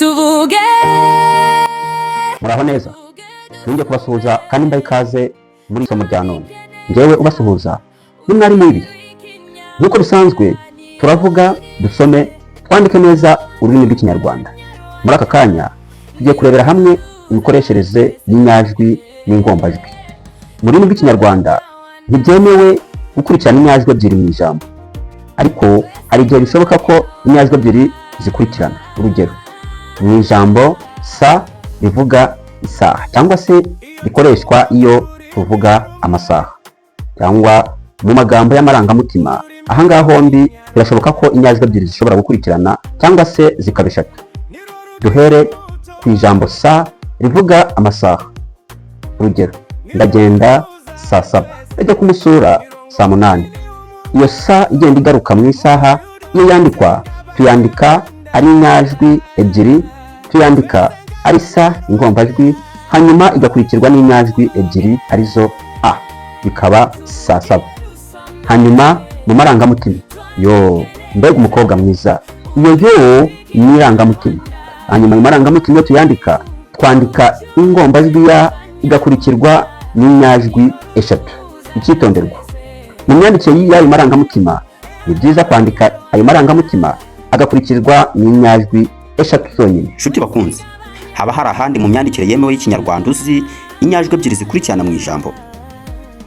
tuvuge muraho neza. Nongeye kubasuhuza kandi mbaye ikaze muri isomo rya none. Ngewe ubasuhuza ni mwarimu w'ibi. Nk'uko bisanzwe turavuga, dusome, twandike neza ururimi rw'ikinyarwanda. Muri aka kanya tugiye kurebera hamwe imikoreshereze y'inyajwi n'ingombajwi. Mu rurimi rw'ikinyarwanda ntibyemewe gukurikirana inyajwi ebyiri mu ijambo, ariko hari igihe bishoboka ko inyajwi ebyiri zikurikirana. Urugero, mu ijambo sa rivuga isaha, cyangwa se rikoreshwa iyo tuvuga amasaha, cyangwa mu magambo y'amarangamutima. Ahangaha hombi birashoboka ko inyajwi ebyiri zishobora gukurikirana cyangwa se zikaba eshatu. Duhere ku ijambo sa rivuga amasaha. Urugero, ndagenda saa saba, ndajya kumusura saa munani. Iyo sa igenda igaruka mu isaha, iyo yandikwa tuyandika ari inyajwi ebyiri, tuyandika ari sa ingombajwi, hanyuma igakurikirwa n'inyajwi ebyiri arizo a, bikaba saa saba. Hanyuma mu marangamutima, yo mbega umukobwa mwiza, iyo yo ni irangamutima. Hanyuma mu marangamutima iyo tuyandika twandika ingombajwi ya igakurikirwa n'inyajwi eshatu. Icyitonderwa, mu myandikire y'ayo marangamutima ni byiza kwandika ayo marangamutima agakurikirwa n'inyajwi eshatu zonyine. Nshuti bakunzi, haba hari ahandi mu myandikire yemewe y'ikinyarwanda uzi inyajwi ebyiri zikurikirana mu ijambo?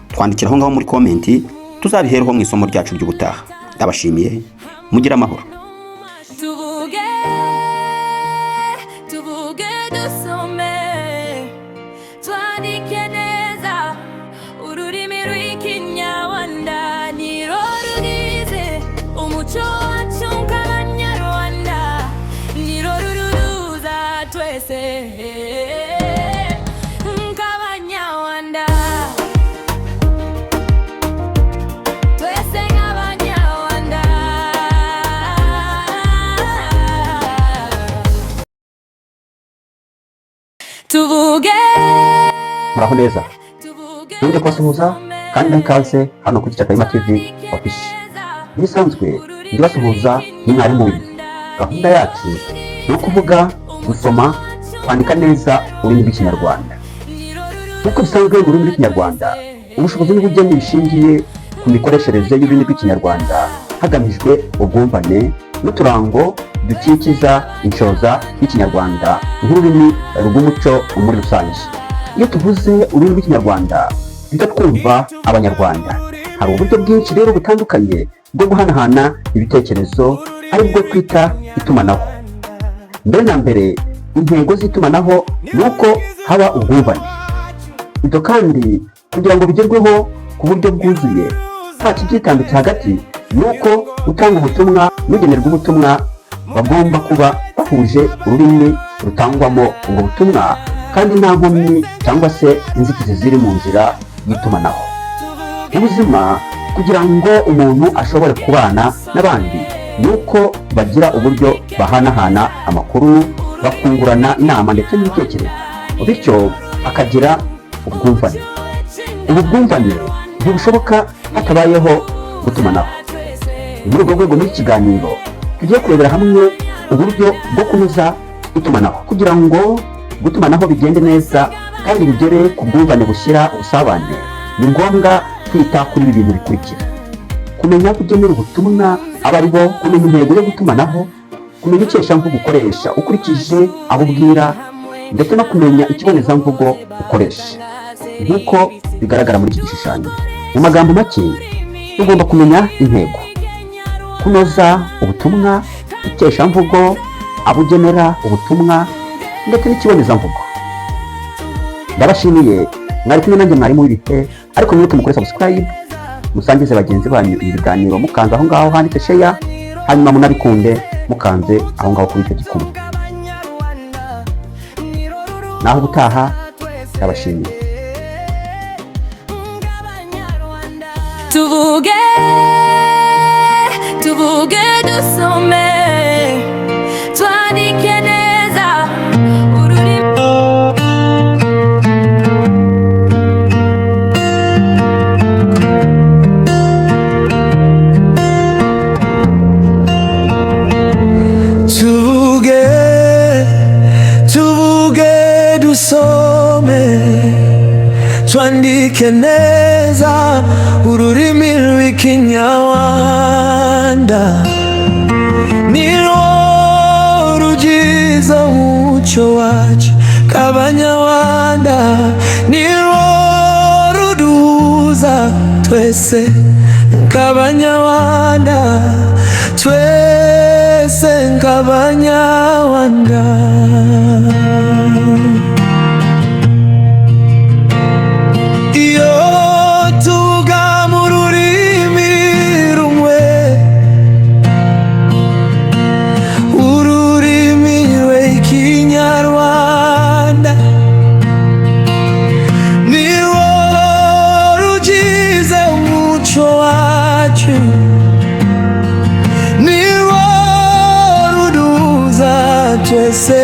Twandikira aho ngaho muri komenti, tuzabihereho mu isomo ryacu ry'ubutaha. Ndabashimiye, mugire amahoro. tuvuge dusome twandike neza ururimi rw'ikinyarwanda niro rugize umuco wacu nk'abanyarwanda, niro ruruza twese nk'abanyarwanda, twese nk'abanyarwanda. Tuvuge Muraho neza. Nongeye kubasuhuza kandi mbaye ikaze hano kuri Chatayima TV Official. Bisanzwe ndibasuhuza ni mwarimu w'ibi. Gahunda yacu ni ukuvuga, gusoma, kwandika neza ururimi rw'ikinyarwanda. Nk'uko bisanzwe mu rurimi rw'ikinyarwanda, ubushobozi n'ubugeni bishingiye ku mikoreshereze y'ururimi rw'ikinyarwanda hagamijwe ubwumvane n'uturango dukikiza inshoza y'ikinyarwanda nk'ururimi rw'umuco muri rusange. Iyo tuvuze ururimi rw'ikinyarwanda duhita twumva abanyarwanda. Hari uburyo bwinshi rero butandukanye bwo guhanahana ibitekerezo, aribwo twita itumanaho. Mbere na mbere, intego z'itumanaho ni uko haba ubwumvane. Ibyo kandi kugira ngo bigerweho ku buryo bwuzuye nta kibyitambitse hagati, ni uko utanga ubutumwa n'ugenerwa ubutumwa bagomba kuba bahuje ururimi rutangwamo ubwo butumwa, kandi nta nkomyi cyangwa se inzitizi ziri mu nzira y'itumanaho. Ubuzima, kugira ngo umuntu ashobore kubana n'abandi, ni uko bagira uburyo bahanahana amakuru, bakungurana inama ndetse n'ibitekerezo, bityo akagira ubwumvane. Ubu bwumvane ntibushoboka hatabayeho gutumanaho. Muri urwo rwego, muri iki kiganiro tugiye kurebera hamwe uburyo bwo kunoza itumanaho. Kugira ngo gutumanaho bigende neza kandi bigere ku bwumvane bushyira ubusabane, ni ngombwa kwita kuri ibi bintu bikurikira: kumenya kugenera ubutumwa aba ari bo, kumenya intego yo gutumanaho, kumenya ikeshamvugo ukoresha ukurikije abo ubwira, ndetse no kumenya ikibonezamvugo ukoresha nk'uko bigaragara muri iki gishushanyo. Mu magambo make, tugomba kumenya intego, kunoza ubutumwa, ikeshamvugo, abugenera ubutumwa, ndetse n'ikibonezamvugo. Ndabashimiye, mwari kumwe nanjye mwarimu w'ibihe, ariko mwibuke mukore subscribe, musangize bagenzi banyu ibi biganiro mukanze aho ngaho handitse share, hanyuma munabikunde mukanze aho ngaho kuri icyo gikumwe. Naho ubutaha, ndabashimiye. tuvuge dusome twandike neza ururimi. tuvuge dusome twandike neza ururimi rw'ikinyarwanda nirwo rugize umuco wacu k'abanyarwanda nirwo ruduhuza twese nk'abanyarwanda twese nk'abanyarwanda. Iyo tuvuga mu rurimi rumwe, ururimi rw'ikinyarwanda nirwo rugize umuco wacu nirwo ruduhuza twese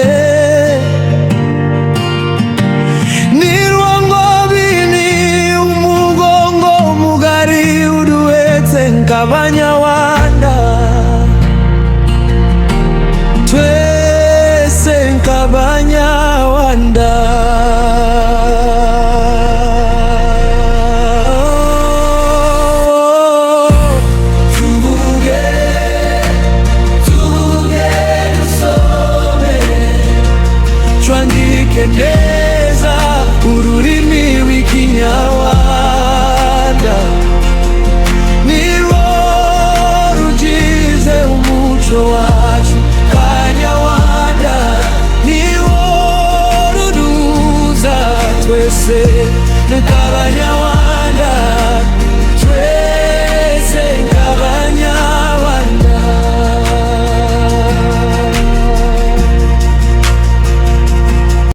nirwo ngobini umugongo mugari uduhetse nk'abanyarwanda twese nk'abanyarwanda. Tuvuge dusome twandike neza ururimi rw'ikinyarwanda